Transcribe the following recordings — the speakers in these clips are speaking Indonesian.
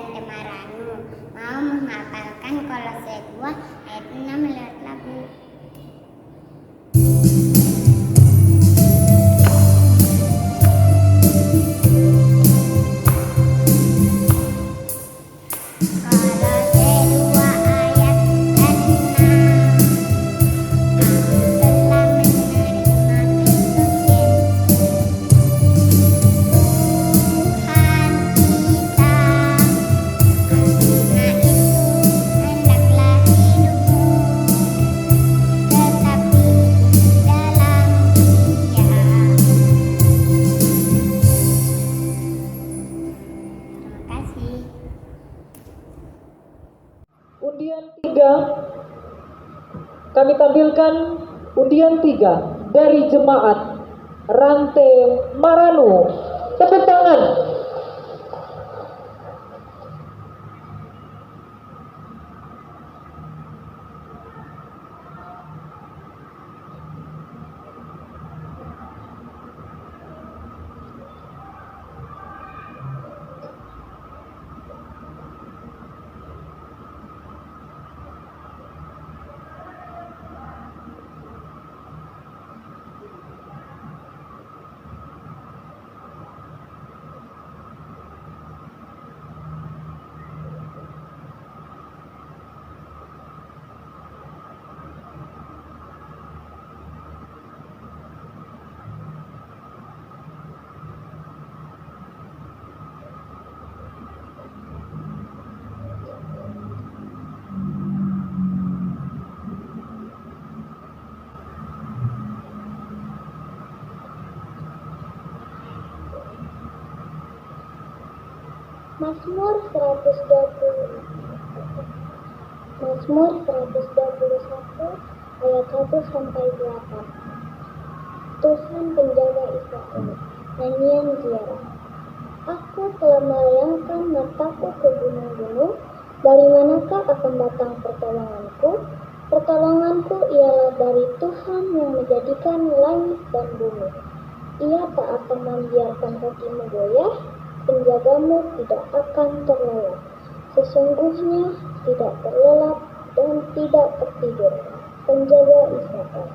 Rantai Maranu mau menghafalkan Kolose 2 ayat 6 lewat lagu. Undian 3, kami tampilkan undian 3 dari jemaat Rantai Maranu. Tepuk tangan. Mazmur 121 ayat 1 sampai 8. Tuhan penjaga Israel. Nyanyian ziarah. Aku telah melayangkan mataku ke gunung-gunung. Dari manakah akan datang pertolonganku? Pertolonganku ialah dari Tuhan yang menjadikan langit dan bumi. Ia tak akan membiarkan kakimu goyah, penjagamu tidak akan terlelap. Sesungguhnya tidak terlelap dan tidak tertidur penjaga Israel.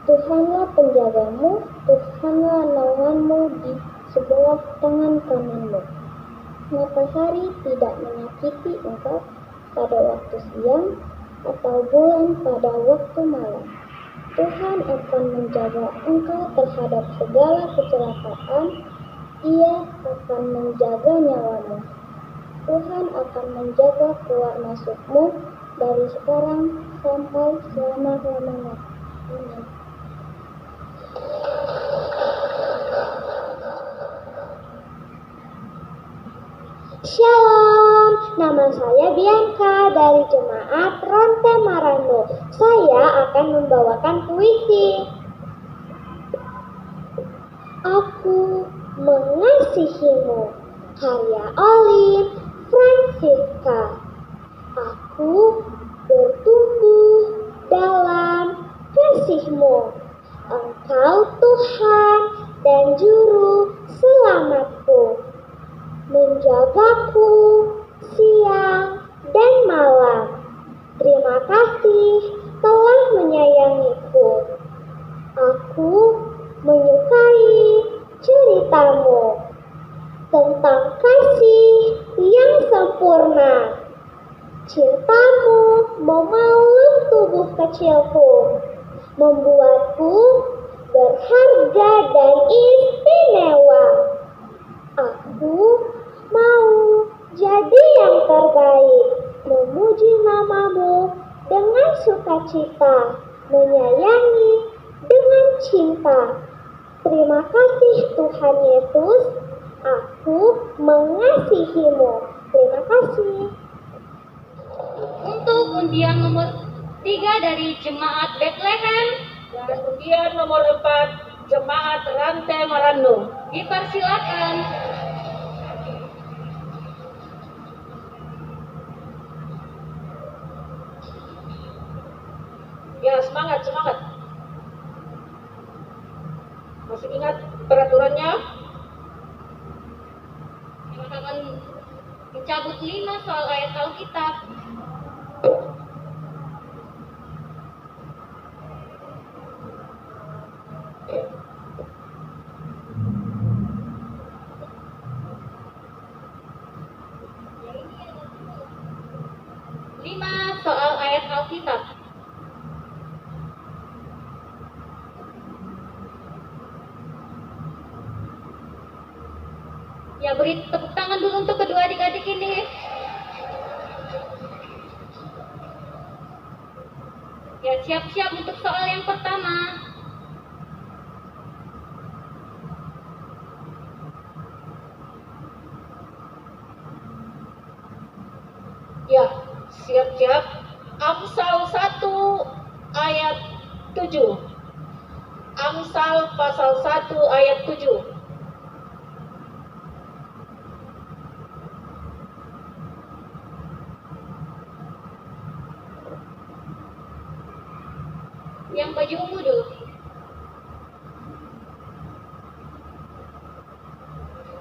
Tuhanlah penjagamu, Tuhanlah naunganmu di sebelah tangan kananmu. Matahari tidak menyakiti engkau pada waktu siang, atau bulan pada waktu malam. Tuhan akan menjaga engkau terhadap segala kecelakaan. Ia akan menjaga nyawamu. Tuhan akan menjaga keluar masukmu dari sekarang sampai selama-lamanya. Amin. Shalom, nama saya Bianca dari jemaat Rantai Maranu. Saya akan membawakan puisi. Aku mengasihimu, karya Olin Francisca. Aku bertumbuh dalam kasih-Mu. Engkau Tuhan dan Juru Selamatku, menjagaku siang dan malam. Terima kasih telah menyayangiku. Aku menyukai ceritamu tentang kasih yang sempurna. Cintamu memeluk tubuh kecilku, membuatku berharga dan istimewa. Aku mau jadi yang terbaik, memuji namamu dengan sukacita, menyayangi dengan cinta. Terima kasih Tuhan Yesus, aku mengasihimu. Terima kasih. Untuk undian nomor 3 dari Jemaat Bethlehem Dan undian nomor 4 Jemaat Rantai Maranu. dipersilakan. Ya, semangat, semangat. Masih ingat peraturannya? Yang akan mencabut 5 soal ayat Alkitab. Soal ayat Alkitab. Ya, beri tepuk tangan dulu untuk kedua adik-adik ini. Ya, siap-siap untuk soal yang pertama. Ya, siap-siap. Amsal 1 ayat 7. Amsal pasal 1 ayat 7. Yang baju ungu dulu.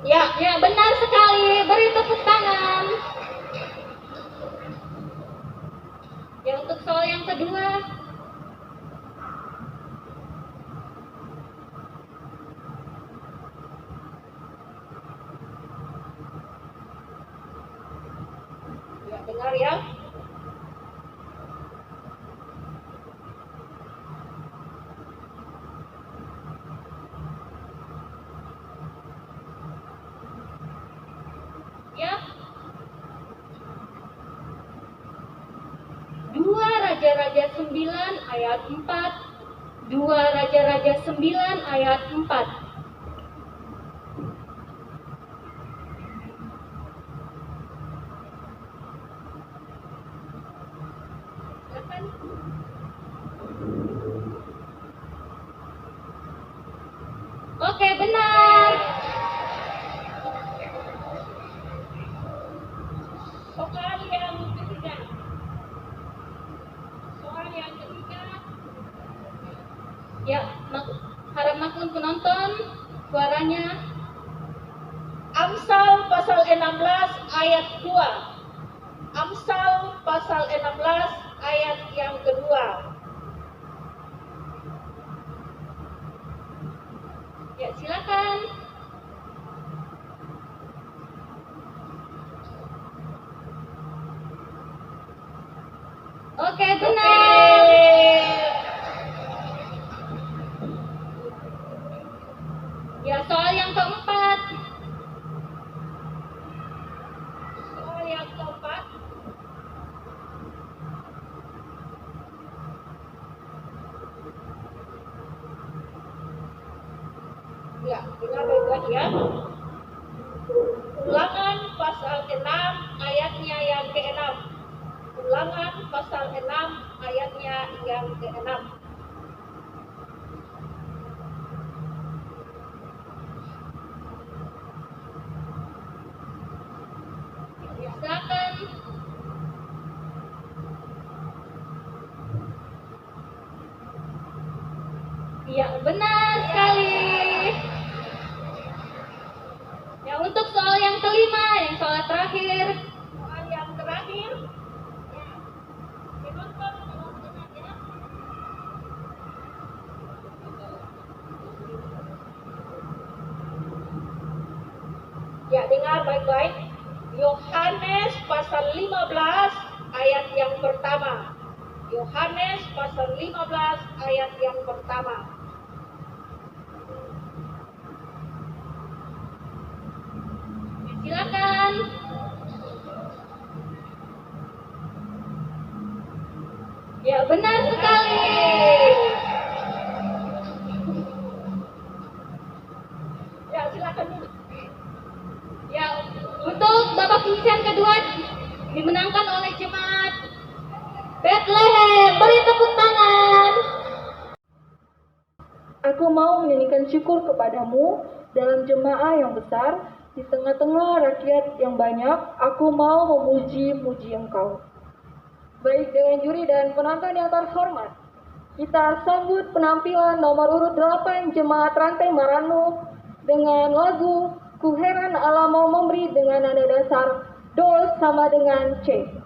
Ya, benar sekali. Beri tepuk tangan. Ya, untuk soal yang kedua. Ya, dengar ya. Ya. 2 Raja-Raja 9 ayat 4. 2 Raja-Raja 9 ayat 4. Silakan. Oke, benar. Soal yang ketiga. Soal yang ketiga. Ya, harap maklum penonton suaranya. Amsal pasal 16 ayat 2. Amsal pasal 16 ayat yang kedua. Ya, silakan. Oke, benar. Ya, soal yang keempat. Soal yang keempat. Ya, dengar baik-baik ya. Ulangan pasal 6 ayatnya yang ke-6. Ulangan pasal 6 ayatnya yang ke-6. Ya, silakan. Ya, benar sekali. Ya, untuk soal yang kelima, yang soal terakhir. Soal yang terakhir. Penonton ya. Ya, dengar baik-baik. Yohanes pasal 15 ayat yang pertama. Yohanes pasal 15 ayat yang pertama. Silakan. Ya, benar sekali. Ya, silakan dulu. Ya, untuk babak penyisihan kedua dimenangkan oleh jemaat Bethlehem. Beri tepuk tangan. Aku mau menyanyikan syukur kepadamu dalam jemaah yang besar, di tengah-tengah rakyat yang banyak, aku mau memuji-muji Engkau. Baik dengan juri dan penonton yang terhormat, kita sambut penampilan nomor urut 8 Jemaat Rantai Marano dengan lagu Ku Heran Allah Mau Memberi dengan nada dasar DOS sama dengan C.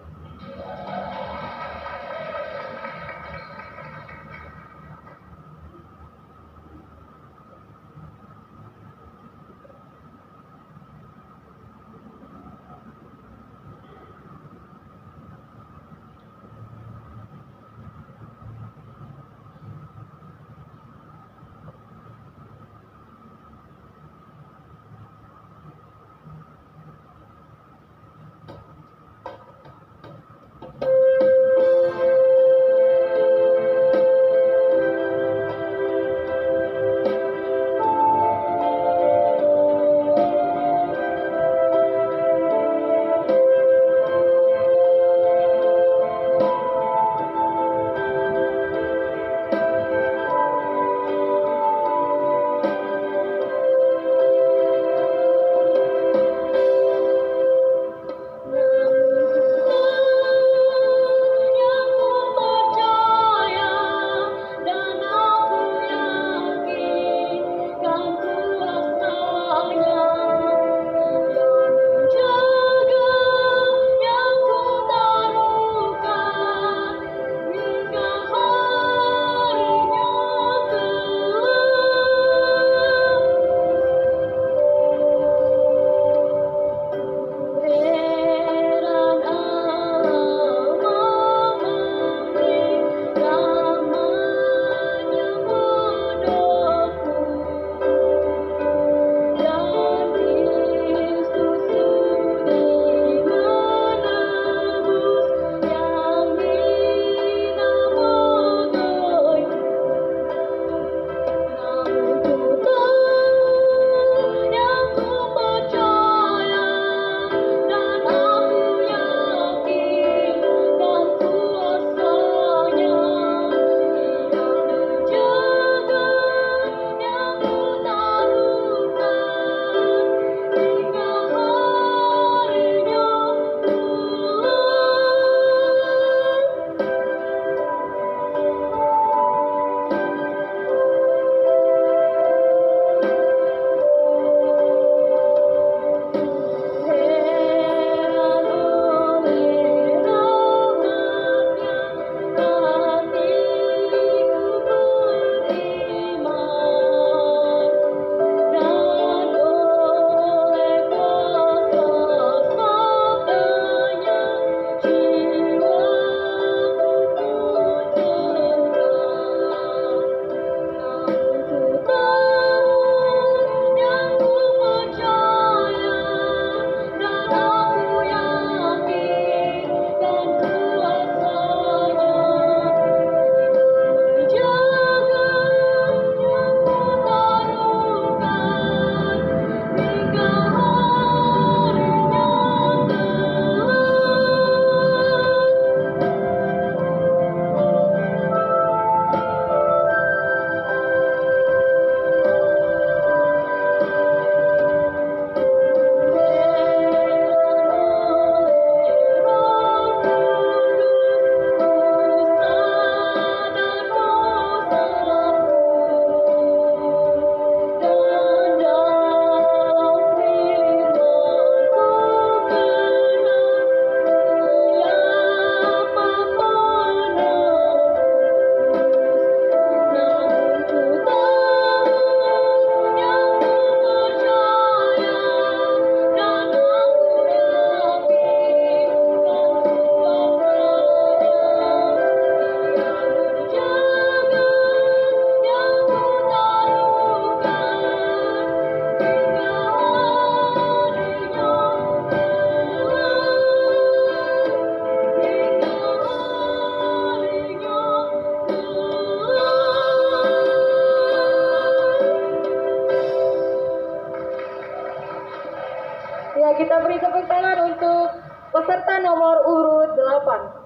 Ya, kita beri tepuk tangan untuk peserta nomor urut 8.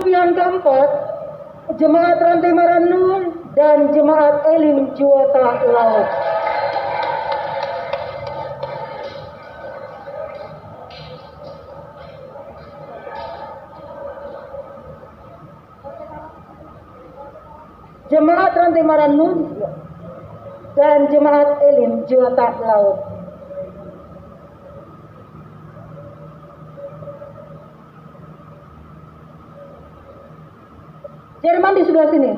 grup yang keempat, Jemaat Rantai Marannu dan Jemaat Elim Juwata Laut. Jemaat Rantai Marannu dan Jemaat Elim Juwata Laut. Jerman di sebelah sini.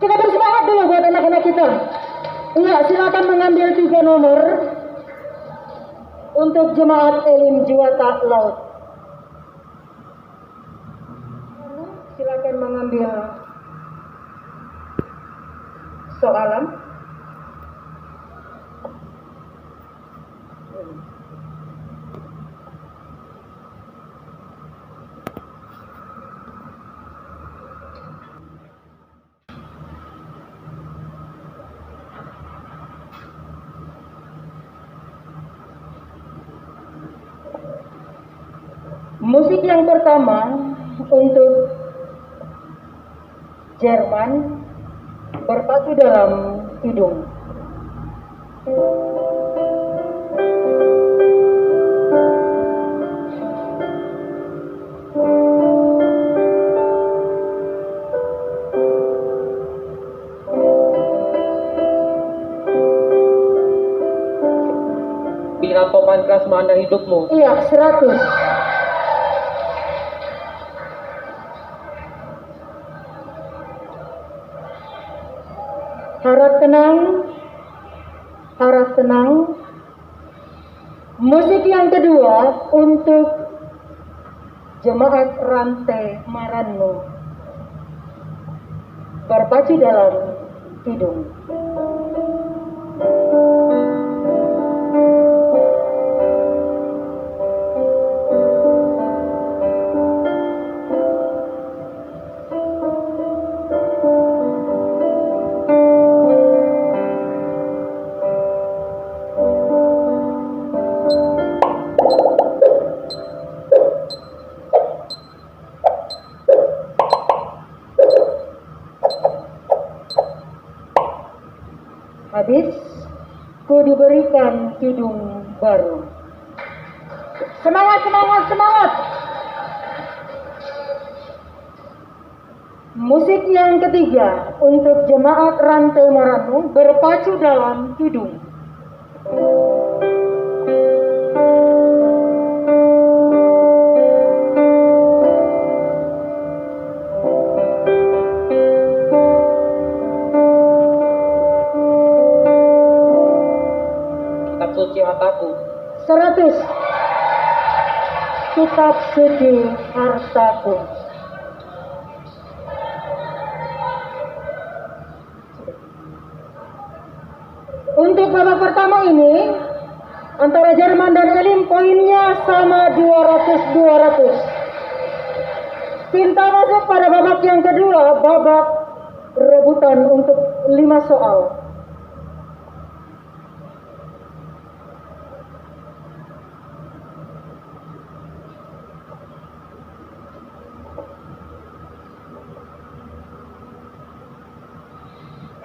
Kita bersemangat dulu buat anak-anak kita. Iya, silakan mengambil 3 nomor untuk Jemaat Elim Juwata Laut. Silakan mengambil soalan. Musik yang pertama untuk Jerman berpacu dalam hidung. Bila topan keras melanda hidupmu. Iya, 100. Harap tenang, harap tenang. Musik yang kedua untuk Jemaat Rantai Marannu berpacu dalam hidung. Habis, ku diberikan hidung baru. Semangat, semangat, semangat! Musik yang ketiga untuk Jemaat Rantai Marannu berpacu dalam hidung. Suci hartaku. 100. Kitab suci hartaku. Untuk babak pertama ini antara Jerman dan Elim poinnya sama 200-200. Kita masuk pada babak yang kedua, babak rebutan untuk 5 soal.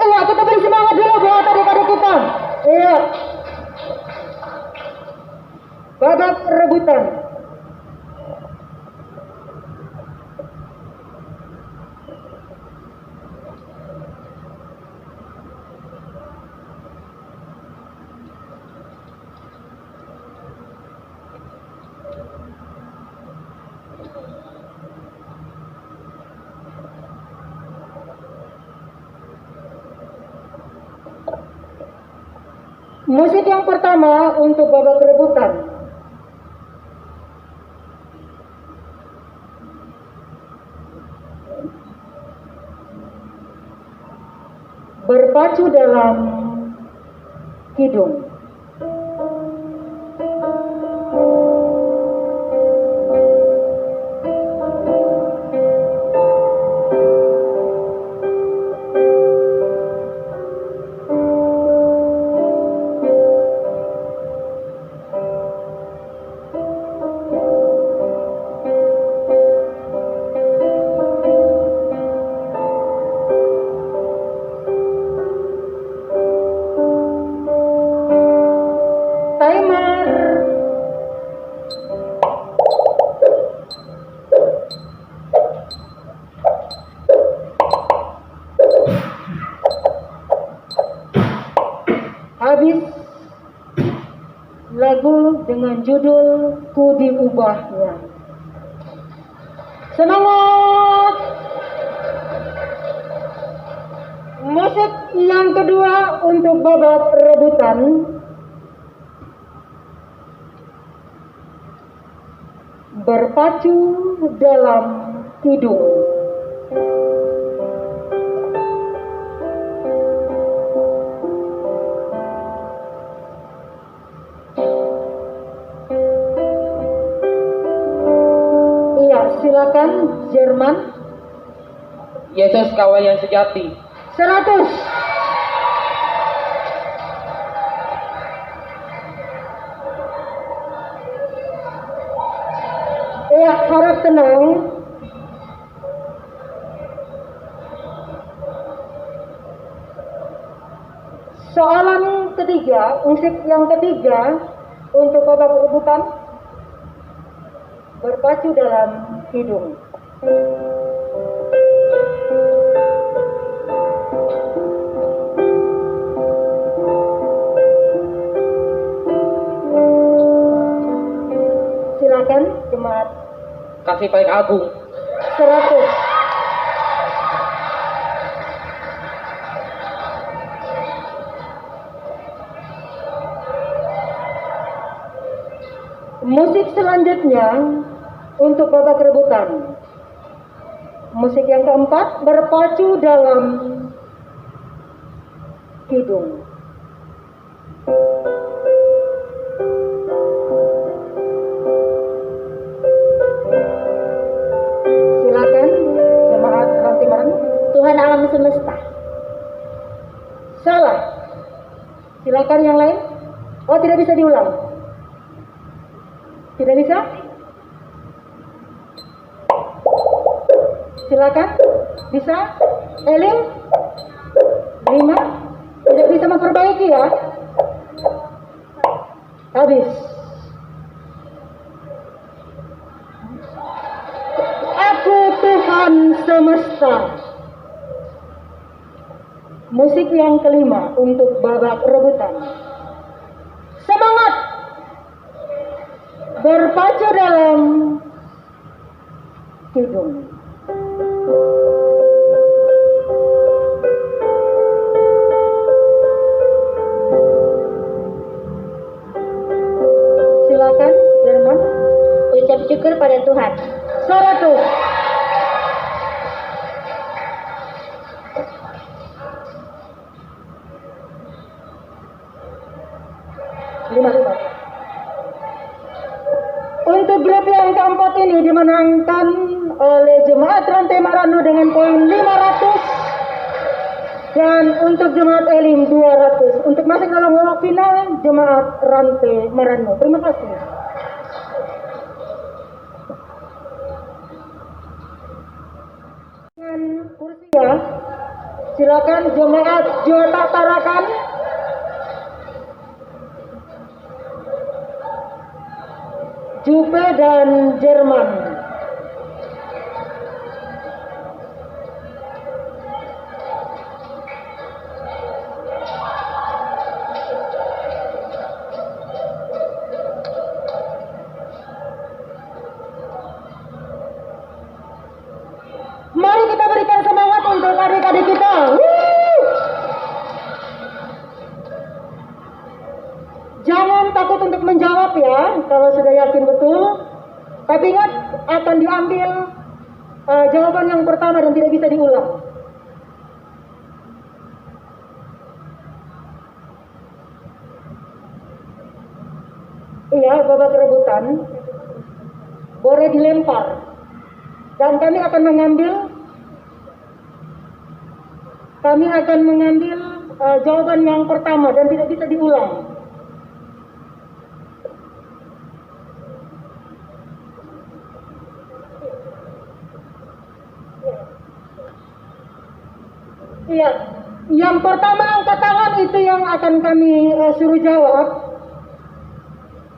Iya, kita beri semangat dulu buat adik-adik kita. Iya. Babak rebutan. Musik yang pertama untuk babak rebutan. Berpacu dalam hidung. dengan judul Ku Diubahnya. Semangat! Musik yang kedua untuk babak rebutan. Berpacu dalam hidung. Iya, silakan Jerman. Yesus kawan yang sejati. 100. Ya, harap tenang. Soalan ketiga, musik yang ketiga untuk babak rebutan. Berpacu dalam hidung. Silakan jemaat Kasih Baik Agung. 100. Musik selanjutnya untuk babak rebutan. Musik yang keempat, berpacu dalam hidung. Silakan jemaat Rantiman. Tuhan alam semesta. Salah. Silakan yang lain. Oh, tidak bisa diulang. Tidak bisa? Silakan. Bisa? Elim? 5? Tidak bisa memperbaiki ya? Habis. Aku Tuhan semesta. Musik yang kelima untuk babak rebutan. Semangat! Berpacu dalam hidung. Silakan, Jerman. Ucap syukur pada Tuhan. 100. Lima. Untuk grup yang keempat ini dimenangkan oleh Jemaat Rantai Marano dengan poin 500 dan untuk Jemaat Elim 200. Untuk masuk dalam babak final Jemaat Rantai Marano. Terima kasih. Dengan kursi ya, silakan Jemaat Jota Tarakan. Jupe dan Jerman. Mari kita berikan semangat untuk adik-adik kita. Jangan takut untuk menjawab ya, kalau sudah yakin betul. Tapi ingat, akan diambil jawaban yang pertama dan tidak bisa diulang. Iya, babak rebutan boleh dilempar. Dan kami akan mengambil jawaban yang pertama dan tidak bisa diulang. Iya, yang pertama angkat tangan itu yang akan kami suruh jawab.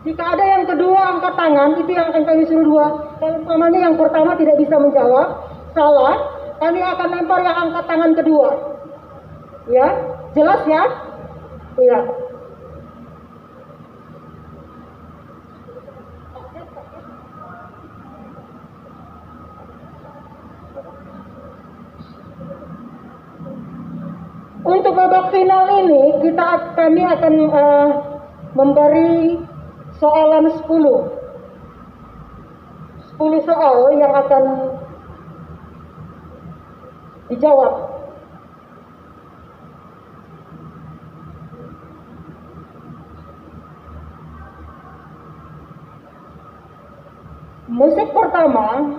Jika ada yang kedua angkat tangan, itu yang akan kami suruh dua. Kalau umpamanya yang pertama tidak bisa menjawab, salah, kami akan lempar yang angkat tangan kedua. Ya, jelas ya? Iya. untuk babak final ini kami akan memberi soalan 10 soal yang akan dijawab. Musik pertama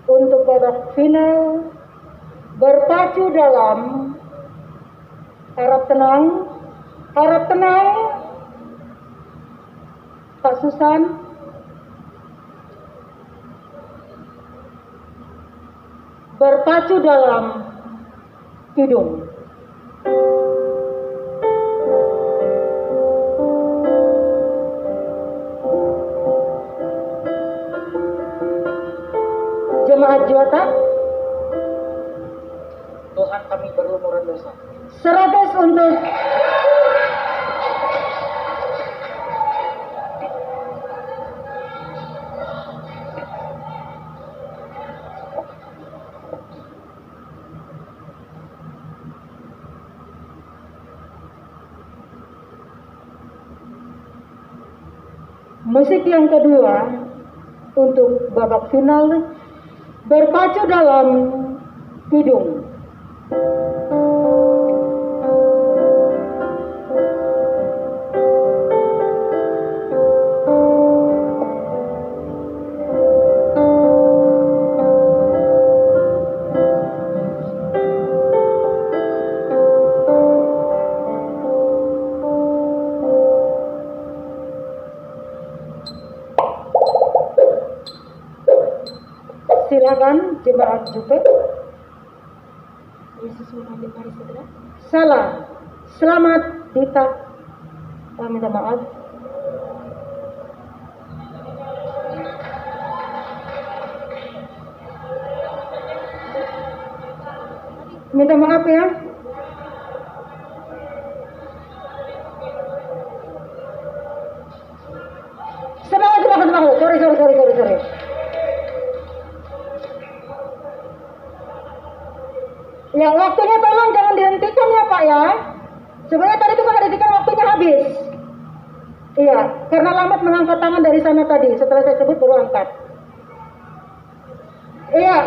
untuk babak final berpacu dalam harap tenang, Pak Susan. Berpacu dalam hidung. Jemaat Jota, Tuhan kami berlumuran dosa. 100 untuk musik yang kedua untuk babak final berpacu dalam hidung. Silakan jemaat Jupe. Yesus mengambil mari segera. Salah. Selamat Dita. Minta maaf. Minta maaf ya. Semangat. Sorry. Ya, waktunya tolong jangan dihentikan ya Pak ya. Sebenarnya tadi itu kan dihentikan waktunya habis. Iya, karena lambat mengangkat tangan dari sana tadi. Setelah saya sebut baru angkat. Iya,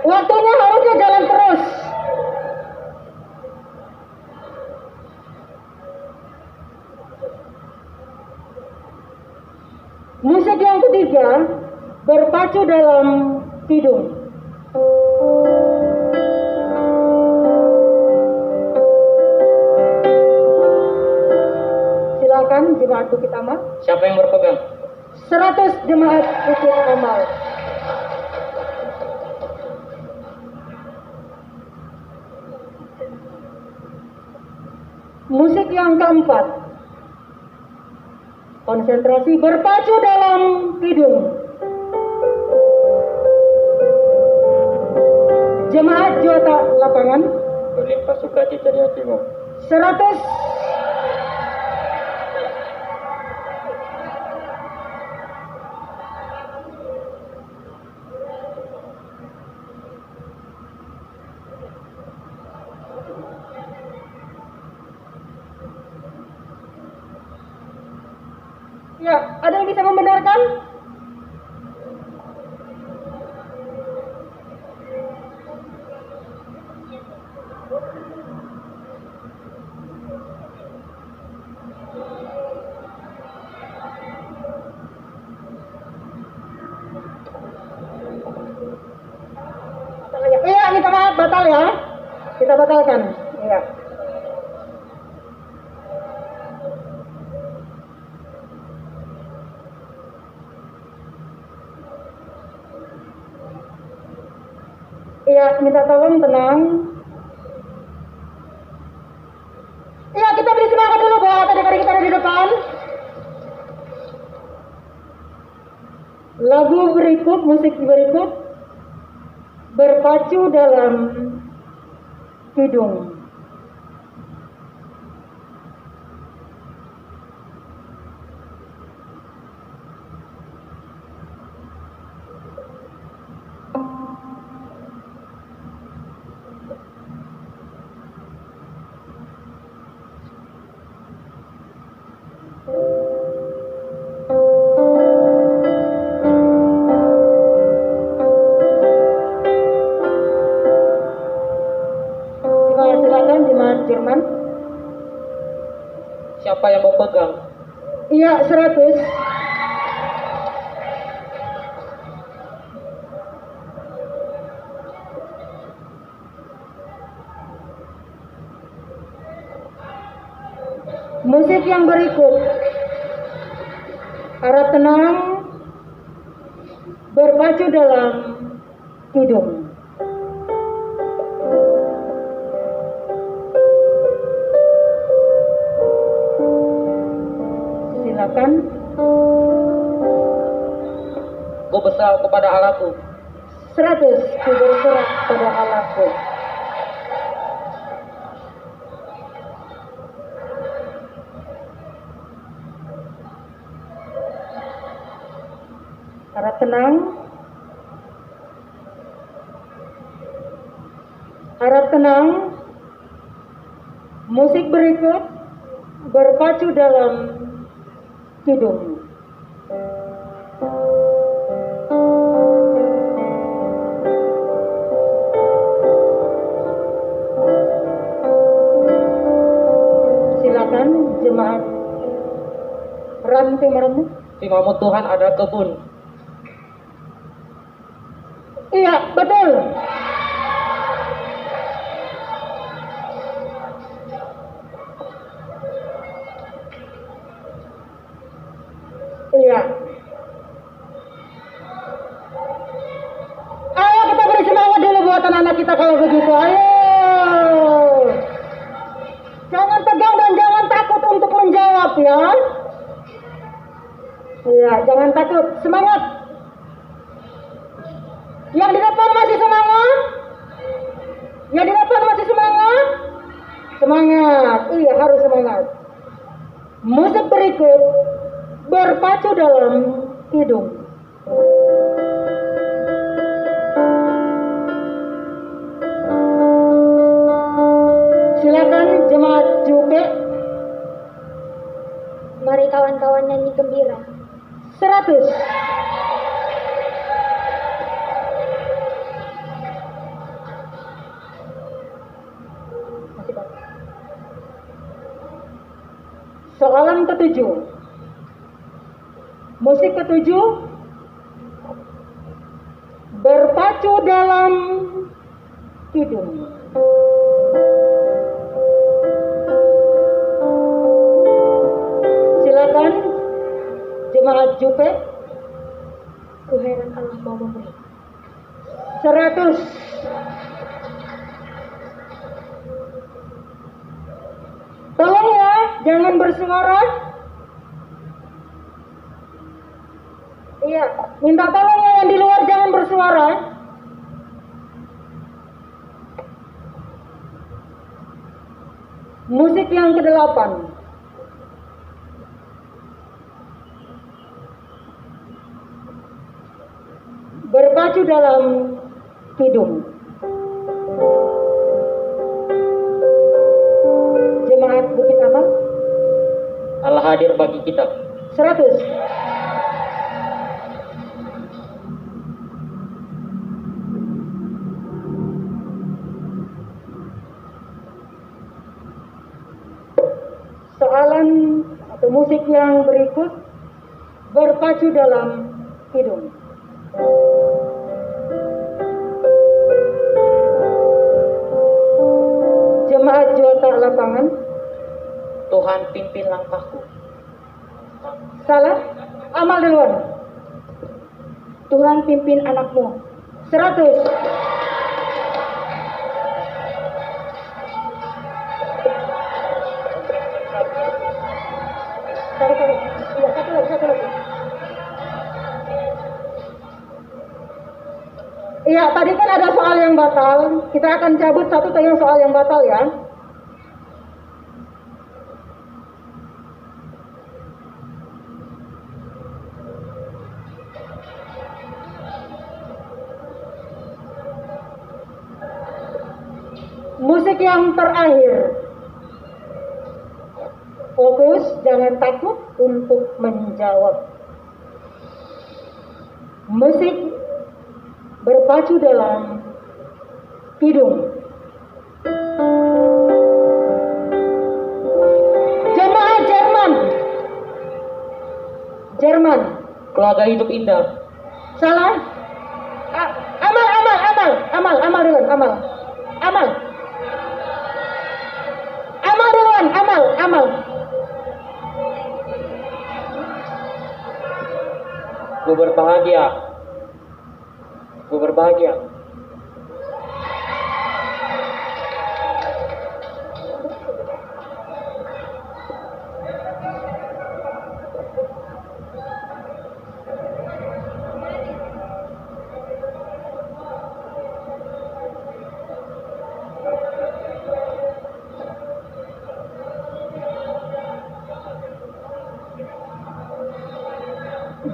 waktunya harusnya jalan terus. Musik yang ketiga berpacu dalam hidung. Silakan jemaat Bukit Amal. Siapa yang berpegang? 100 jemaat Bukit Amal. Musik yang keempat. Konsentrasi berpacu dalam hidung. Jemaat Jota lapangan. Berlimpah sukacita di hatimu. 100. Ya, ada yang bisa membenarkan? Iya, minta maaf, batal ya. Kita batalkan. Iya. Iya, minta tolong tenang. Iya, kita beri semangat dulu buat adik-adik kita di depan. Lagu berikut, musik berikut berpacu dalam hidung. 100. Musik yang berikut, harap tenang, berpacu dalam hidung. Silakan. Ku berserah kepada Allahku. 100. Ku berserah pada Allahku. Harap tenang. Harap tenang. Musik berikut berpacu dalam hidung. Silakan jemaat ranting merenung. Firman Tuhan ada kebun. Iya, betul. Iya. Ayo kita beri semangat dulu buat anak-anak kita kalau begitu. Ayo. Jangan tegang dan jangan takut untuk menjawab ya. Iya, jangan takut. Semangat. Yang di depan masih semangat? Yang di depan masih semangat? Semangat. Iya, harus semangat. Musik berikut berpacu dalam hidung. Silakan jemaat Jupe. Mari kawan-kawan nyanyi gembira. 100. Soalan ketujuh. Musik ketujuh berpacu dalam hidung. Silakan jemaat Jupe. Ku heran Allah mau memberi. 100. Tolong ya, jangan bersuara. Iya, minta tolong ya yang di luar jangan bersuara. Musik yang ke-8. Berpacu dalam hidung. Jemaat Bukit Amal. Allah hadir bagi kita. 100. Soalan atau musik yang berikut berpacu dalam hidung. Jemaat Jota lapangan. Tuhan pimpin langkahku. Salah. Amal duluan. Tuhan pimpin anakmu. 100. Iya, satu lagi. Iya, tadi kan ada soal yang batal. Kita akan cabut satu yang soal yang batal ya. Musik yang terakhir. Fokus, jangan takut untuk menjawab. Musik berpacu dalam hidung. Jemaah Jerman. keluarga hidup indah. Salah. Amal duluan, amal. Gue berbahagia.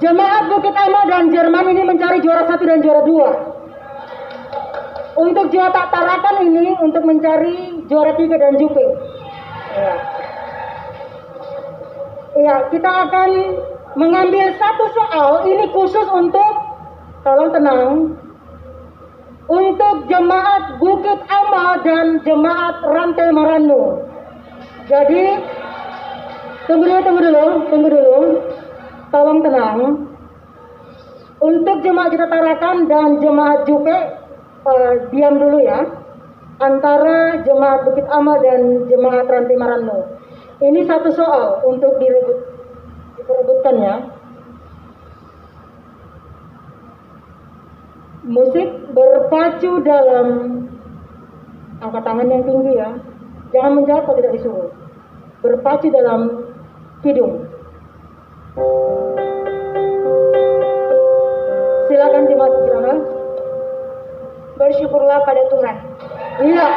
Jemaat Bukit Amal dan Jerman ini mencari juara 1 dan juara 2. Untuk Juwata Tarakan ini untuk mencari juara 3 dan Jupe. Ya, kita akan mengambil satu soal ini khusus untuk, tolong tenang, untuk Jemaat Bukit Amal dan Jemaat Rantai Maranu. Jadi, tunggu dulu. Tolong tenang. Untuk Jemaat Juwata Tarakan dan Jemaat Jupe, diam dulu ya. Antara Jemaat Bukit Amal dan Jemaat Rantai Maranu. Ini satu soal untuk diperebutkan ya. Musik berpacu dalam angkat tangan yang tinggi ya. Jangan menjawab kalau tidak disuruh. Berpacu dalam kidung. Silakan Jemaat Bukit Amal. Bersyukurlah pada Tuhan. Iya.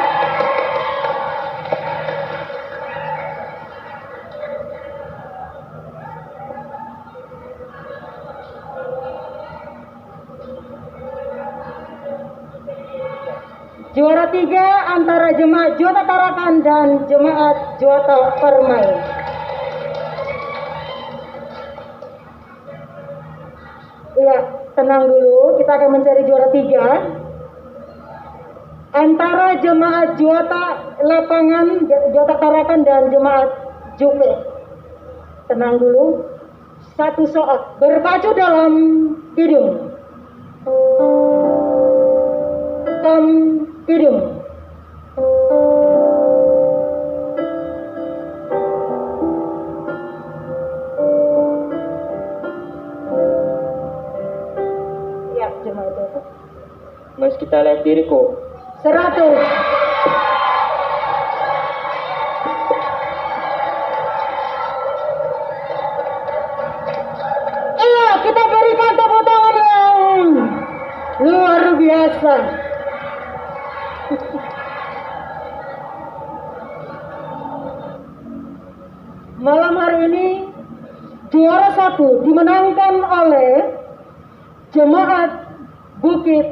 Juara 3 antara Jemaat Juwata Tarakan dan Jemaat Juwata Permai. Iya, tenang dulu. Kita akan mencari juara 3 antara Jemaat Juwata Lapangan, Juwata Tarakan dan Jemaat Jupe. Tenang dulu. Satu soal berpacu dalam hidung. Hidung. Ya, Jemaat Juwata. Mas kita lihat diriku. 100. Iya, kita berikan tepuk tangan yang luar biasa. Malam hari ini juara 1 dimenangkan oleh Jemaat Bukit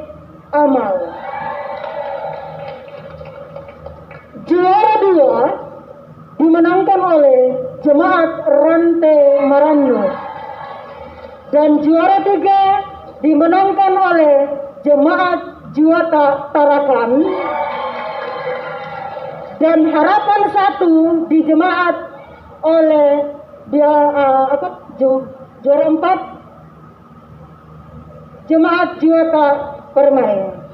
Amal. Juara 2 dimenangkan oleh Jemaat Rantai Maranu. Dan juara 3 dimenangkan oleh Jemaat Juwata Tarakan. Dan harapan 1 di Jemaat oleh juara 4 Jemaat Juwata Permai.